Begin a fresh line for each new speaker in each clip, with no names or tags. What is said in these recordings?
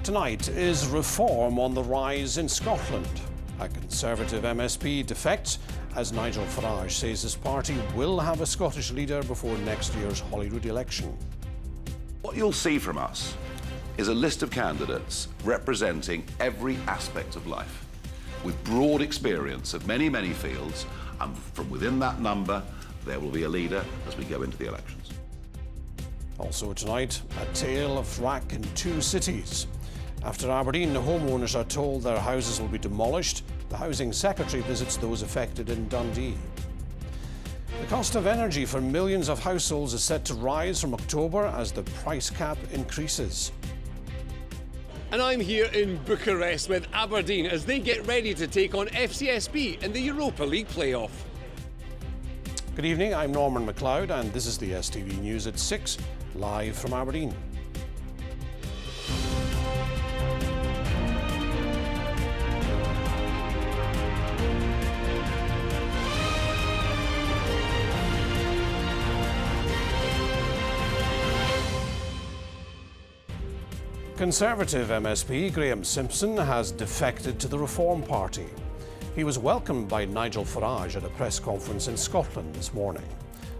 Tonight, is reform on the rise in Scotland? A Conservative MSP defects as Nigel Farage says his party will have a Scottish leader before next year's Holyrood election.
What you'll see from us is a list of candidates representing every aspect of life, with broad experience of many, many fields, and from within that number, there will be a leader as we go into the elections.
Also tonight, a tale of RAAC in two cities. After Aberdeen, the homeowners are told their houses will be demolished. The Housing Secretary visits those affected in Dundee. The cost of energy for millions of households is set to rise from October as the price cap increases.
And I'm here in Bucharest with Aberdeen as they get ready to take on FCSB in the Europa League playoff.
Good evening, I'm Norman MacLeod and this is the STV News at 6, live from Aberdeen. Conservative MSP Graham Simpson has defected to the Reform Party. He was welcomed by Nigel Farage at a press conference in Scotland this morning.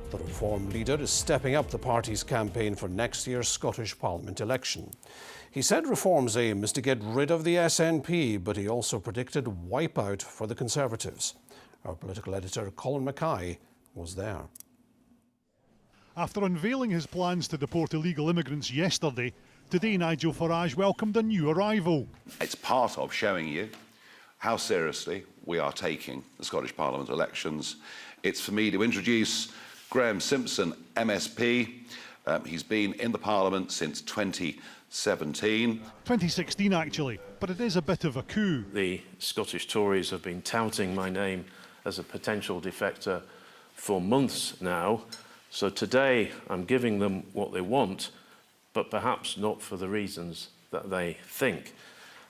The Reform leader is stepping up the party's campaign for next year's Scottish Parliament election. He said Reform's aim is to get rid of the SNP, but he also predicted wipeout for the Conservatives. Our political editor Colin Mackay was there.
After unveiling his plans to deport illegal immigrants yesterday, today Nigel Farage welcomed a new arrival.
It's part of showing you how seriously we are taking the Scottish Parliament elections. It's for me to introduce Graham Simpson, MSP. He's been in the Parliament since 2017.
2016 actually, but it is a bit of a coup.
The Scottish Tories have been touting my name as a potential defector for months now, so today I'm giving them what they want, but perhaps not for the reasons that they think.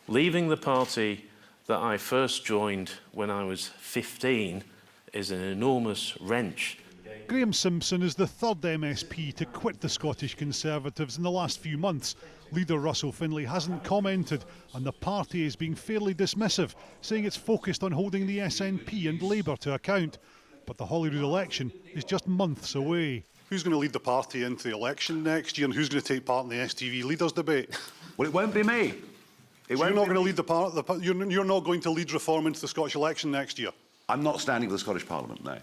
Leaving the party that I first joined when I was 15 is an enormous wrench.
Graham Simpson is the third MSP to quit the Scottish Conservatives in the last few months. Leader Russell Finlay hasn't commented, and the party is being fairly dismissive, saying it's focused on holding the SNP and Labour to account. But the Holyrood election is just months away.
Who's going to lead the party into the election next year, and who's going to take part in the STV leaders debate?
Well, it won't be me.
You're not going to lead you're not going to lead Reform into the Scottish election next year.
I'm not standing for the Scottish Parliament, no.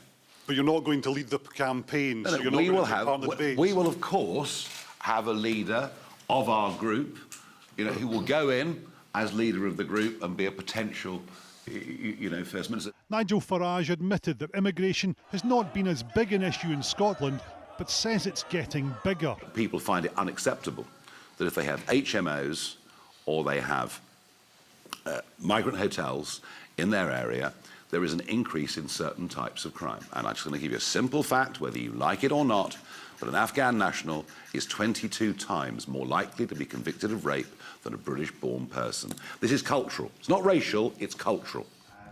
But you're not going to lead the campaign,
No,
so you're not going to take part in the debates.
We will, of course, have a leader of our group, who will go in as leader of the group and be a potential, First Minister.
Nigel Farage admitted that immigration has not been as big an issue in Scotland, but says it's getting bigger.
People find it unacceptable that if they have HMOs or they have migrant hotels in their area, there is an increase in certain types of crime. And I'm just going to give you a simple fact, whether you like it or not, but an Afghan national is 22 times more likely to be convicted of rape than a British-born person. This is cultural. It's not racial, it's cultural.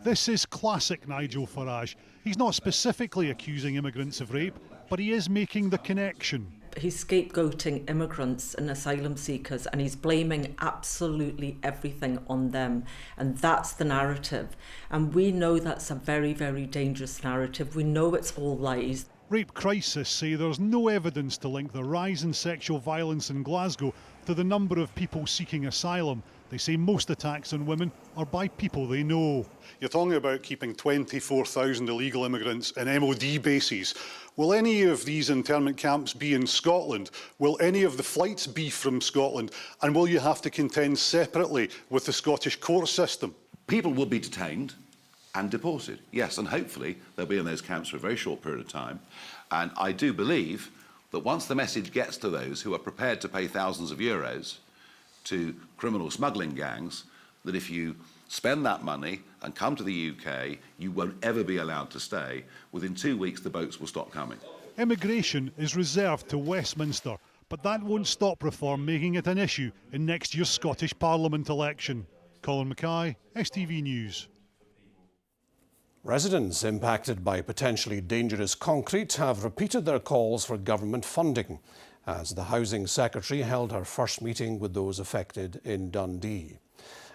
This is classic Nigel Farage. He's not specifically accusing immigrants of rape, but he is making the connection.
He's scapegoating immigrants and asylum seekers, and he's blaming absolutely everything on them. And that's the narrative. And we know that's a very, very dangerous narrative. We know it's all lies.
Rape crisis say there's no evidence to link the rise in sexual violence in Glasgow to the number of people seeking asylum. They say most attacks on women are by people they know.
You're talking about keeping 24,000 illegal immigrants in MOD bases. Will any of these internment camps be in Scotland? Will any of the flights be from Scotland? And will you have to contend separately with the Scottish court system?
People will be detained and deported, yes, and hopefully they'll be in those camps for a very short period of time. And I do believe that once the message gets to those who are prepared to pay thousands of euros to criminal smuggling gangs, that if you spend that money and come to the UK, you won't ever be allowed to stay. Within 2 weeks, the boats will stop coming.
Immigration is reserved to Westminster, but that won't stop Reform making it an issue in next year's Scottish Parliament election. Colin Mackay, STV News.
Residents impacted by potentially dangerous concrete have repeated their calls for government funding. as the Housing Secretary held her first meeting with those affected in Dundee.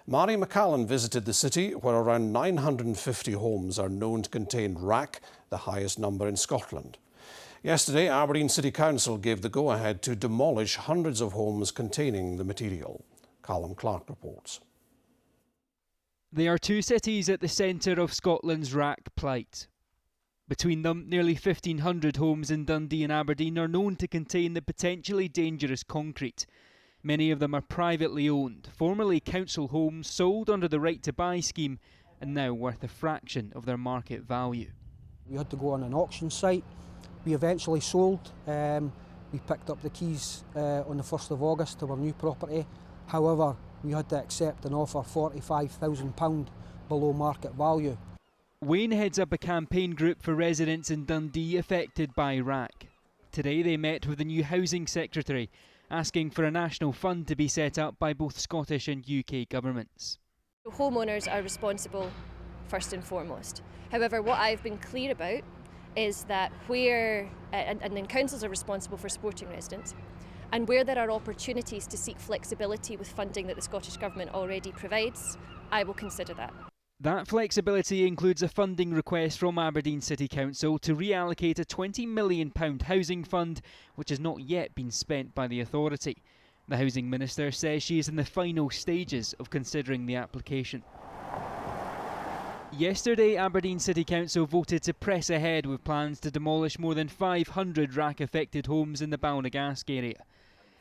Mary McCallan visited the city, where around 950 homes are known to contain RAAC, the highest number in Scotland. Yesterday, Aberdeen City Council gave the go-ahead to demolish hundreds of homes containing the material. Callum Clark reports.
They are two cities at the centre of Scotland's RAAC plight. Between them, nearly 1,500 homes in Dundee and Aberdeen are known to contain the potentially dangerous concrete. Many of them are privately owned, formerly council homes sold under the Right to Buy scheme and now worth a fraction of their market value.
We had to go on an auction site. We eventually sold. We picked up the keys on the 1st of August to our new property. However, we had to accept an offer £45,000 below market value.
Wayne heads up a campaign group for residents in Dundee affected by RAAC. Today they met with the new Housing Secretary, asking for a national fund to be set up by both Scottish and UK governments.
Homeowners are responsible first and foremost. However, what I've been clear about is that where, and then councils are responsible for supporting residents, and where there are opportunities to seek flexibility with funding that the Scottish Government already provides, I will consider that.
That flexibility includes a funding request from Aberdeen City Council to reallocate a £20 million housing fund, which has not yet been spent by the authority. The Housing Minister says she is in the final stages of considering the application. Yesterday, Aberdeen City Council voted to press ahead with plans to demolish more than 500 RAAC-affected homes in the Balnagask area.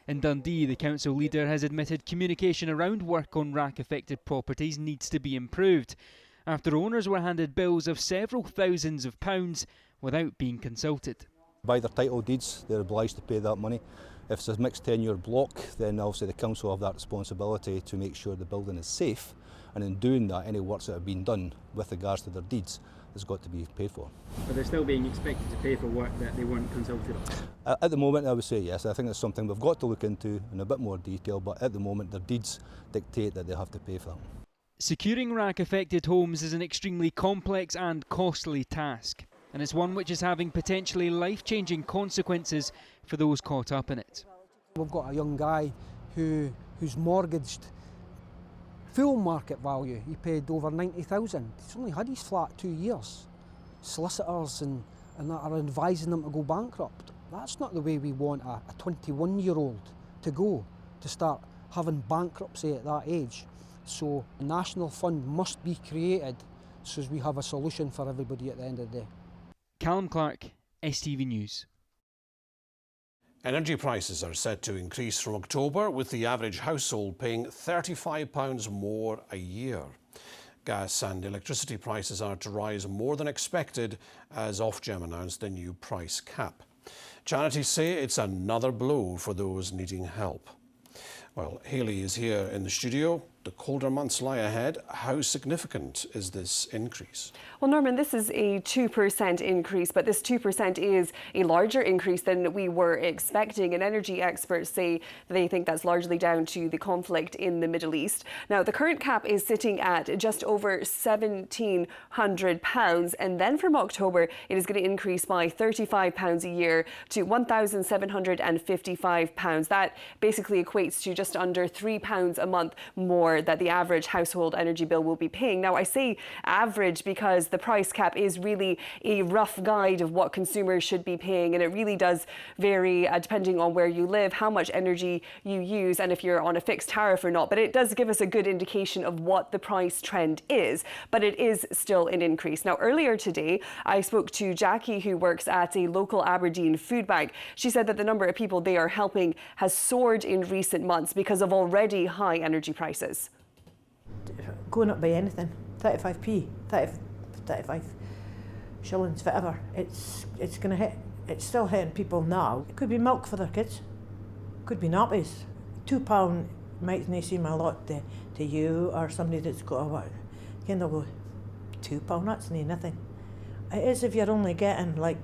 In Dundee, the council leader has admitted communication around work on RAAC-affected properties needs to be improved, after owners were handed bills of several thousands of pounds without being consulted.
By their title deeds, they're obliged to pay that money. If it's a mixed tenure block, then obviously the council have that responsibility to make sure the building is safe, and in doing that, any works that have been done with regards to their deeds has got to be paid for.
But they're still being expected to pay for work that they weren't consulted on?
At the moment, I would say yes. I think it's something we've got to look into in a bit more detail, but at the moment, their deeds dictate that they have to pay for that.
Securing RAAC-affected homes is an extremely complex and costly task, and it's one which is having potentially life-changing consequences for those caught up in it.
We've got a young guy who's mortgaged full market value. He paid over 90,000. He's only had his flat 2 years. Solicitors and that are advising him to go bankrupt. That's not the way we want a 21-year-old to go, to start having bankruptcy at that age. So a national fund must be created so as we have a solution for everybody at the end of the day.
Callum Clark, STV News.
Energy prices are set to increase from October, with the average household paying £35 more a year. Gas and electricity prices are to rise more than expected as Ofgem announced a new price cap. Charities say it's another blow for those needing help. Well, Hayley is here in the studio. The colder months lie ahead. How significant is this increase?
Well, Norman, this is a 2% increase, but this 2% is a larger increase than we were expecting. And energy experts say they think that's largely down to the conflict in the Middle East. Now, the current cap is sitting at just over £1,700. And then from October, it is going to increase by £35 a year to £1,755. That basically equates to just under £3 a month more that the average household energy bill will be paying. Now, I say average because the price cap is really a rough guide of what consumers should be paying, and it really does vary depending on where you live, how much energy you use, and if you're on a fixed tariff or not. But it does give us a good indication of what the price trend is, but it is still an increase. Now, earlier today, I spoke to Jackie, who works at a local Aberdeen food bank. She said that the number of people they are helping has soared in recent months because of already high energy prices.
Going up by anything, 35p, 35 shillings, whatever, it's going to hit. It's still hitting people now. It could be milk for their kids, could be nappies. £2 mightn't seem a lot to you or somebody that's got a what. Again, they'll go, £2, that's nothing. It is if you're only getting, like,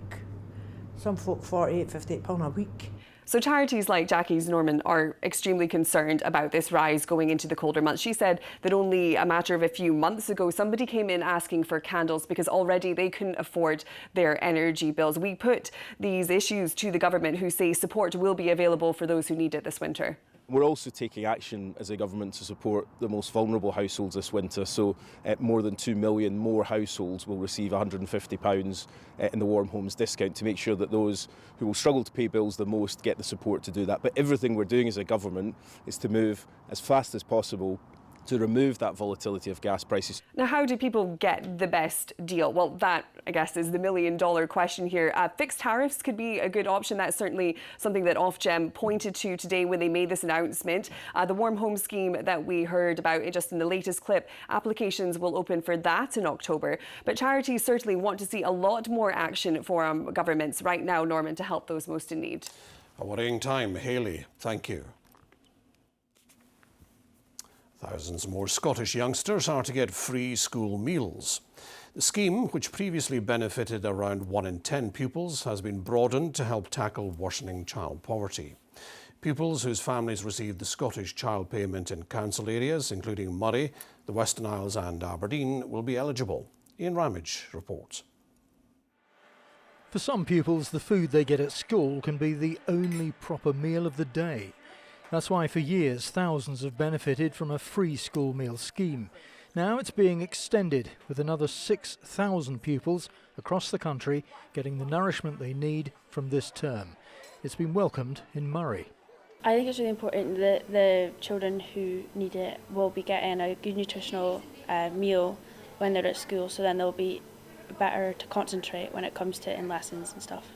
some folk £48, £58 a week.
So charities like Jackie's Norman are extremely concerned about this rise going into the colder months. She said that only a matter of a few months ago, somebody came in asking for candles because already they couldn't afford their energy bills. We put these issues to the government, who say support will be available for those who need it this winter.
We're also taking action as a government to support the most vulnerable households this winter. So more than 2 million more households will receive £150 in the Warm Homes discount to make sure that those who will struggle to pay bills the most get the support to do that. But everything we're doing as a government is to move as fast as possible to remove that volatility of gas prices.
Now, how do people get the best deal? Well, that, I guess, is the million-dollar question here. Fixed tariffs could be a good option. That's certainly something that Ofgem pointed to today when they made this announcement. The Warm Home Scheme that we heard about just in the latest clip, applications will open for that in October. But charities certainly want to see a lot more action from governments right now, Norman, to help those most in need.
A worrying time. Hayley, thank you. Thousands more Scottish youngsters are to get free school meals. The scheme, which previously benefited around 1 in 10 pupils, has been broadened to help tackle worsening child poverty. Pupils whose families receive the Scottish Child Payment in council areas, including Moray, the Western Isles and Aberdeen, will be eligible. Ian Ramage reports.
For some pupils, the food they get at school can be the only proper meal of the day. That's why for years thousands have benefited from a free school meal scheme. Now it's being extended, with another 6,000 pupils across the country getting the nourishment they need from this term. It's been welcomed in Moray.
I think it's really important that the children who need it will be getting a good nutritional meal when they're at school, so then they'll be better to concentrate when it comes to in lessons and stuff.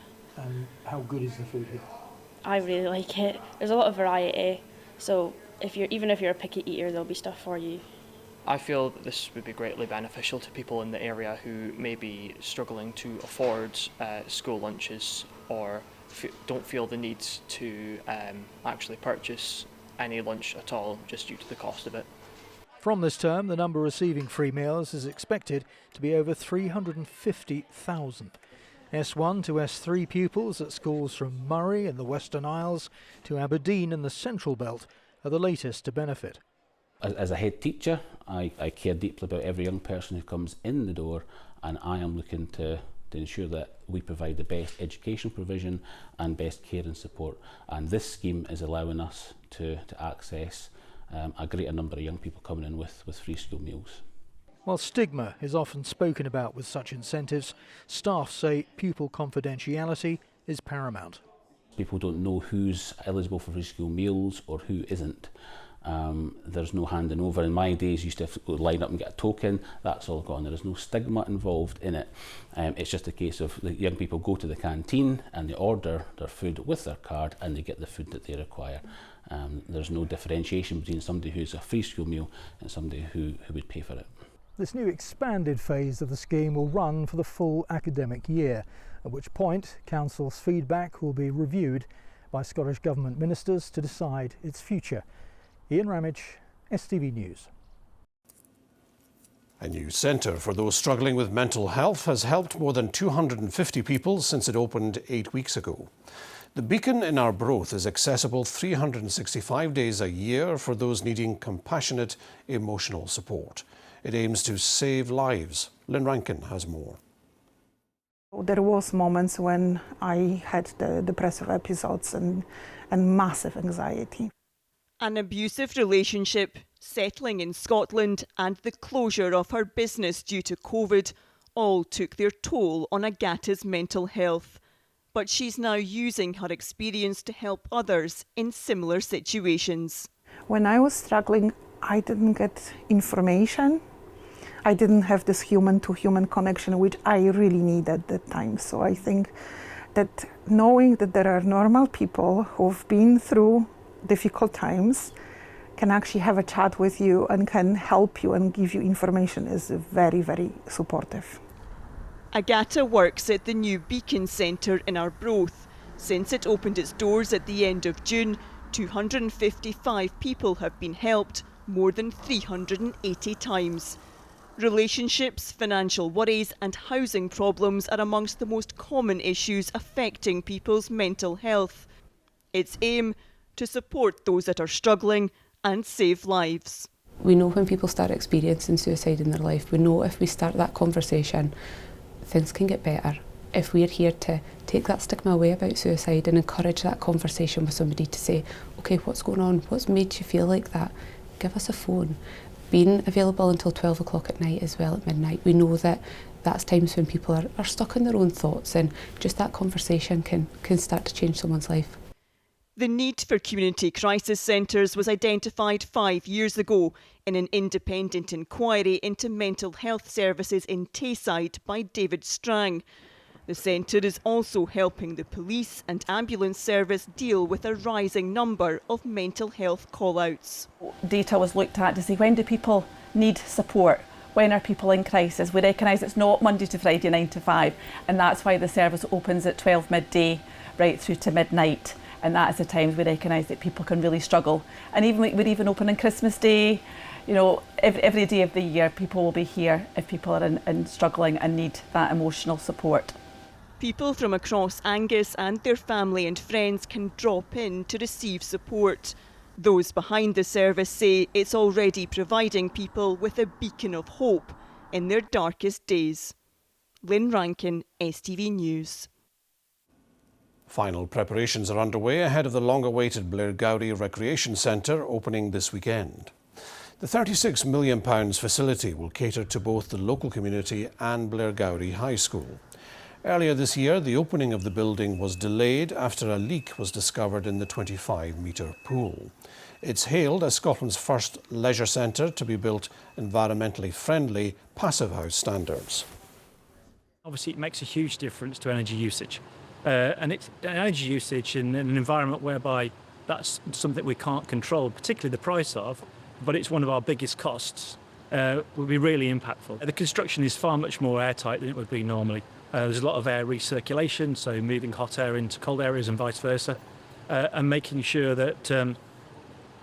How good is the food here?
I really like it. There's a lot of variety, so even if you're a picky eater, there'll be stuff for you.
I feel that this would be greatly beneficial to people in the area who may be struggling to afford school lunches or don't feel the need to actually purchase any lunch at all just due to the cost of it.
From this term, the number receiving free meals is expected to be over 350,000. S1 to S3 pupils at schools from Moray in the Western Isles to Aberdeen in the Central Belt are the latest to benefit.
As a head teacher, I care deeply about every young person who comes in the door, and I am looking to ensure that we provide the best education provision and best care and support. And this scheme is allowing us to access a greater number of young people coming in with free school meals.
While stigma is often spoken about with such incentives, staff say pupil confidentiality is paramount.
People don't know who's eligible for free school meals or who isn't. There's no handing over. In my days, you used to have to go line up and get a token. That's all gone. There is no stigma involved in it. It's just a case of the young people go to the canteen and they order their food with their card and they get the food that they require. There's no differentiation between somebody who's a free school meal and somebody who would pay for it.
This new expanded phase of the scheme will run for the full academic year, at which point Council's feedback will be reviewed by Scottish Government ministers to decide its future. Ian Ramage, STV News.
A new centre for those struggling with mental health has helped more than 250 people since it opened 8 weeks ago. The Beacon in Arbroath is accessible 365 days a year for those needing compassionate emotional support. It aims to save lives. Lynn Rankin has more.
There was moments when I had the depressive episodes and massive anxiety.
An abusive relationship, settling in Scotland and the closure of her business due to COVID all took their toll on Agata's mental health. But she's now using her experience to help others in similar situations.
When I was struggling, I didn't get information. I didn't have this human-to-human connection, which I really needed at that time. So I think that knowing that there are normal people who've been through difficult times can actually have a chat with you and can help you and give you information is very, very supportive.
Agata works at the new Beacon Centre in Arbroath. Since it opened its doors at the end of June, 255 people have been helped more than 380 times. Relationships, financial worries and housing problems are amongst the most common issues affecting people's mental health. Its aim, to support those that are struggling and save lives.
We know when people start experiencing suicide in their life, we know if we start that conversation, things can get better. If we're here to take that stigma away about suicide and encourage that conversation with somebody to say, okay, what's going on? What's made you feel like that? Give us a phone. Being available until 12 o'clock at night as well, at midnight. We know that that's times when people are stuck in their own thoughts, and just that conversation can start to change someone's life.
The need for community crisis centres was identified 5 years ago in an independent inquiry into mental health services in Tayside by David Strang. The centre is also helping the police and ambulance service deal with a rising number of mental health call-outs.
Data was looked at to see when do people need support, when are people in crisis. We recognise it's not Monday to Friday 9 to 5, and that's why the service opens at 12 midday right through to midnight. And that is the times we recognise that people can really struggle. And we're even open on Christmas Day. You know, every day of the year people will be here if people are in struggling and need that emotional support.
People from across Angus and their family and friends can drop in to receive support. Those behind the service say it's already providing people with a beacon of hope in their darkest days. Lynn Rankin, STV News.
Final preparations are underway ahead of the long-awaited Blairgowrie Recreation Centre opening this weekend. The £36 million facility will cater to both the local community and Blairgowrie High School. Earlier this year, the opening of the building was delayed after a leak was discovered in the 25-metre pool. It's hailed as Scotland's first leisure centre to be built environmentally friendly passive house standards.
Obviously, it makes a huge difference to energy usage. And it's energy usage in an environment whereby that's something we can't control, particularly the price of, but it's one of our biggest costs, will be really impactful. The construction is far much more airtight than it would be normally. There's a lot of air recirculation, so moving hot air into cold areas and vice versa, and making sure that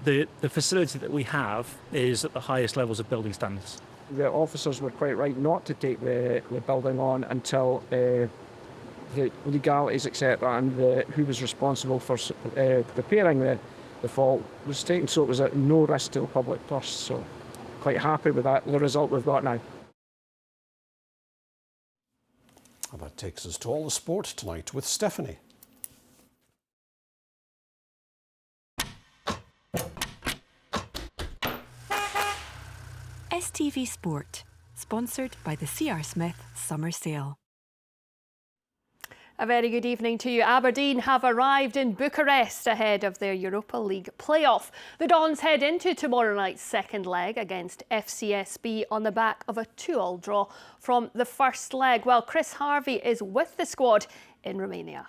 the facility that we have is at the highest levels of building standards.
The officers were quite right not to take the building on until the legalities, etc., and who was responsible for preparing the fault was taken, so it was at no risk to the public purse. So quite happy with that, the result we've got now.
And that takes us to all the sport tonight with Stephanie.
STV Sport, sponsored by the C.R. Smith Summer Sale.
A very good evening to you. Aberdeen have arrived in Bucharest ahead of their Europa League playoff. The Dons head into tomorrow night's second leg against FCSB on the back of a 2-2 draw from the first leg, while Chris Harvey is with the squad in Romania.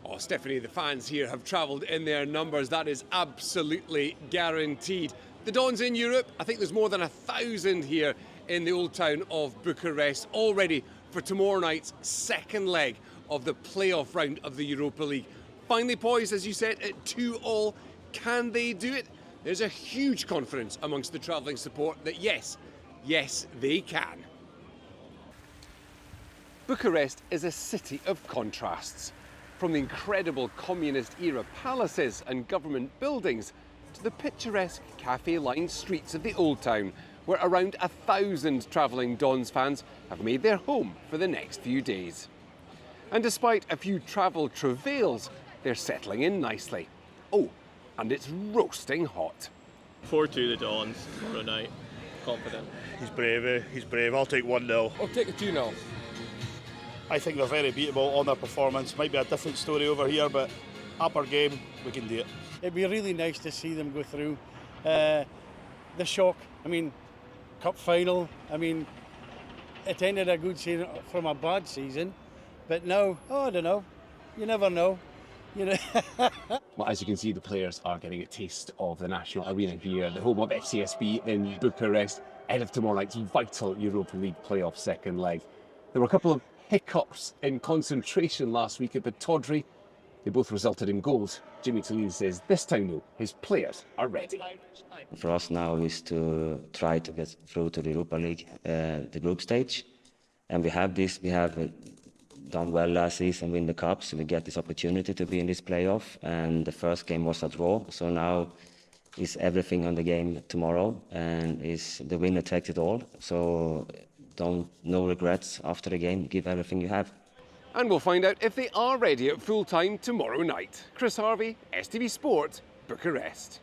Oh, Stephanie, the fans here have travelled in their numbers. That is absolutely guaranteed. The Dons in Europe, I think there's more than 1,000 here in the old town of Bucharest already for tomorrow night's second leg of the playoff round of the Europa League. Finally poised, as you said, at 2-2. Can they do it? There's a huge confidence amongst the travelling support that yes, they can. Bucharest is a city of contrasts. From the incredible communist-era palaces and government buildings to the picturesque cafe-lined streets of the old town, where around 1,000 travelling Dons fans have made their home for the next few days. And despite a few travel travails, they're settling in nicely. Oh, and it's roasting hot.
4-2 the Dons tomorrow night. Confident.
He's brave. I'll take 1-0.
I'll take a 2-0.
I think they're very beatable on their performance. Might be a different story over here, but up our game, we can do it.
It'd be really nice to see them go through. The shock, cup final, it ended a good season from a bad season, but now, I don't know, you never know.
Well, as you can see, the players are getting a taste of the national arena here, the home of FCSB in Bucharest, ahead of tomorrow night's vital Europa League playoff second leg. There were a couple of hiccups in concentration last week at the Tawdry. They both resulted in goals. Jimmy Tulin says this time, though, his players are ready.
For us now is to try to get through to the Europa League, the group stage. And we have done well last season, win the cup, so we get this opportunity to be in this playoff. And the first game was a draw, so now is everything on the game tomorrow, and is the winner takes it all. So no regrets after the game. Give everything you have.
And we'll find out if they are ready at full time tomorrow night. Chris Harvey, STV Sport, Bucharest.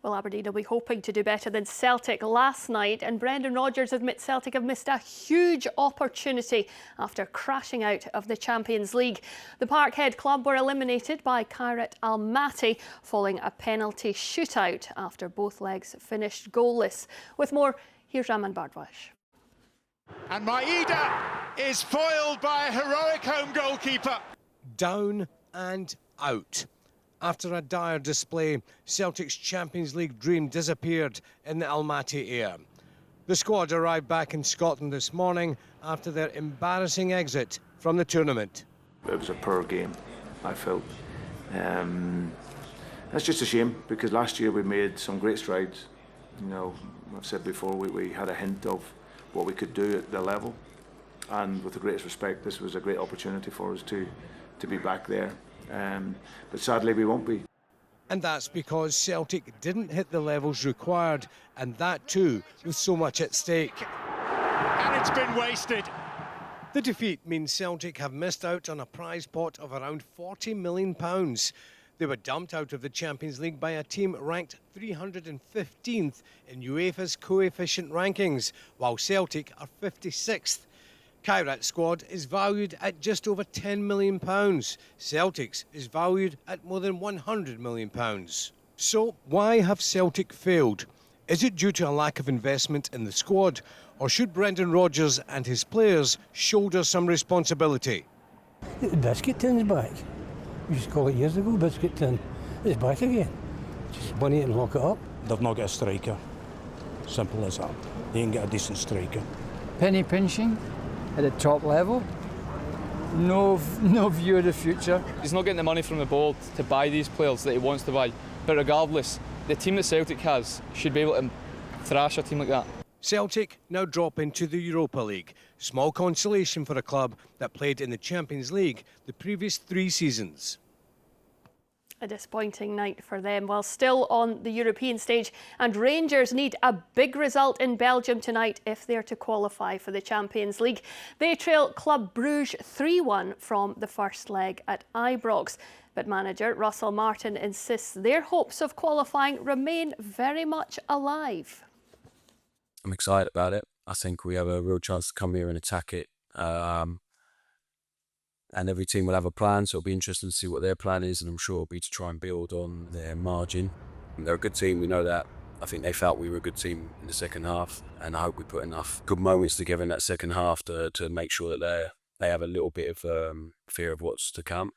Well, Aberdeen will be hoping to do better than Celtic last night, and Brendan Rodgers admits Celtic have missed a huge opportunity after crashing out of the Champions League. The Parkhead club were eliminated by Kairat Almaty following a penalty shootout after both legs finished goalless. With more, here's Raman Bardwaj.
And Maeda is foiled by a heroic home goalkeeper.
Down and out. After a dire display, Celtic's Champions League dream disappeared in the Almaty air. The squad arrived back in Scotland this morning after their embarrassing exit from the tournament.
It was a poor game, I felt. That's just a shame, because last year we made some great strides. You know, I've said before, we had a hint of what we could do at the level, and with the greatest respect, this was a great opportunity for us to be back there. But sadly we won't be.
And that's because Celtic didn't hit the levels required, and that too with so much at stake.
And it's been wasted.
The defeat means Celtic have missed out on a prize pot of around £40 million. They were dumped out of the Champions League by a team ranked 315th in UEFA's coefficient rankings, while Celtic are 56th. Kairat's squad is valued at just over £10 million. Celtic's is valued at more than £100 million. So why have Celtic failed? Is it due to a lack of investment in the squad, or should Brendan Rodgers and his players shoulder some responsibility?
The biscuit tin's back. We used to call it years ago, biscuit tin. It's back again. Just win it and lock it up.
They've not got a striker. Simple as that. They ain't got a decent striker.
Penny pinching at the top level. No view of the future.
He's not getting the money from the board to buy these players that he wants to buy. But regardless, the team that Celtic has should be able to thrash a team like that.
Celtic now drop into the Europa League. Small consolation for a club that played in the Champions League the previous 3 seasons.
A disappointing night for them while still on the European stage, and Rangers need a big result in Belgium tonight if they're to qualify for the Champions League. They trail Club Brugge 3-1 from the first leg at Ibrox, but manager Russell Martin insists their hopes of qualifying remain very much alive.
I'm excited about it. I think we have a real chance to come here and attack it. And every team will have a plan, so it'll be interesting to see what their plan is, and I'm sure it'll be to try and build on their margin. They're a good team, we know that. I think they felt we were a good team in the second half, and I hope we put enough good moments together in that second half to make sure that they have a little bit of fear of what's to come.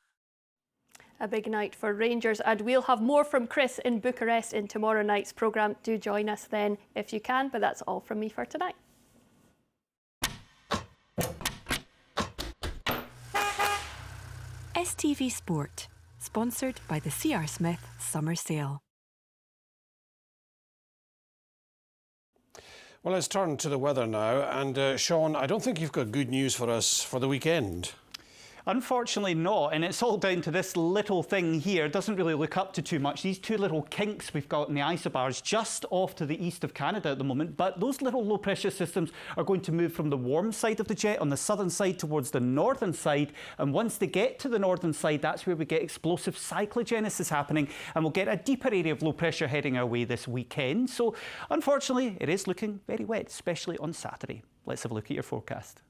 A big night for Rangers, and we'll have more from Chris in Bucharest in tomorrow night's programme. Do join us then if you can, but that's all from me for tonight.
STV Sport, sponsored by the C.R. Smith Summer Sale.
Well, let's turn to the weather now. And Sean, I don't think you've got good news for us for the weekend.
Unfortunately not, and it's all down to this little thing here. It doesn't really look up to too much. These two little kinks we've got in the isobars just off to the east of Canada at the moment, but those little low pressure systems are going to move from the warm side of the jet on the southern side towards the northern side, and once they get to the northern side, that's where we get explosive cyclogenesis happening, and we'll get a deeper area of low pressure heading our way this weekend. So unfortunately it is looking very wet, especially on Saturday. Let's have a look at your forecast.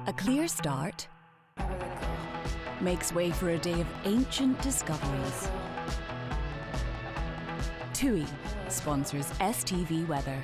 A clear start makes way for a day of ancient discoveries. TUI sponsors STV Weather.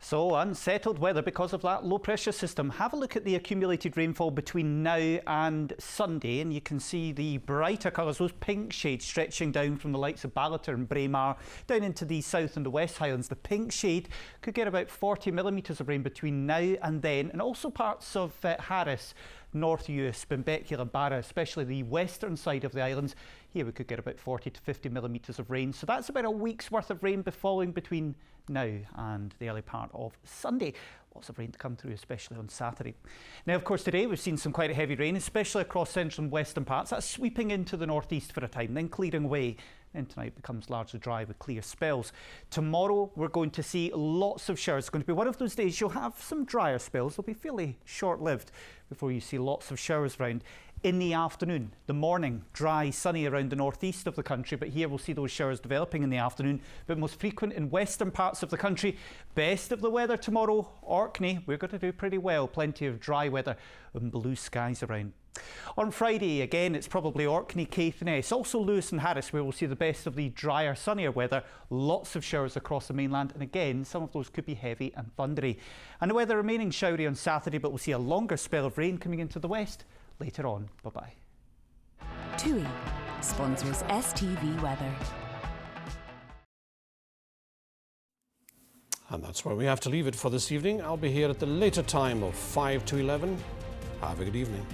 So unsettled weather because of that low pressure system. Have a look at the accumulated rainfall between now and Sunday, and you can see the brighter colours, those pink shades stretching down from the likes of Ballater and Braemar down into the South and the West Highlands. The pink shade could get about 40 millimetres of rain between now and then, and also parts of Harris, North Uist, Benbecula, Barra, especially the western side of the islands. Here we could get about 40 to 50 millimetres of rain. So that's about a week's worth of rain falling between now and the early part of Sunday. Lots of rain to come through, especially on Saturday. Now, of course, today we've seen some quite heavy rain, especially across central and western parts. That's sweeping into the northeast for a time, then clearing away. Then tonight becomes largely dry with clear spells. Tomorrow we're going to see lots of showers. It's going to be one of those days you'll have some drier spells. They'll be fairly short-lived before you see lots of showers around. In the afternoon, the morning, dry, sunny around the northeast of the country, but here we'll see those showers developing in the afternoon, but most frequent in western parts of the country. Best of the weather tomorrow, Orkney, we're going to do pretty well. Plenty of dry weather and blue skies around. On Friday, again, it's probably Orkney, Caithness, also Lewis and Harris, where we'll see the best of the drier, sunnier weather. Lots of showers across the mainland, and again, some of those could be heavy and thundery. And the weather remaining showery on Saturday, but we'll see a longer spell of rain coming into the west later on. Bye-bye.
TUI sponsors STV Weather.
And that's where we have to leave it for this evening. I'll be here at the later time of 5 to 11. Have a good evening.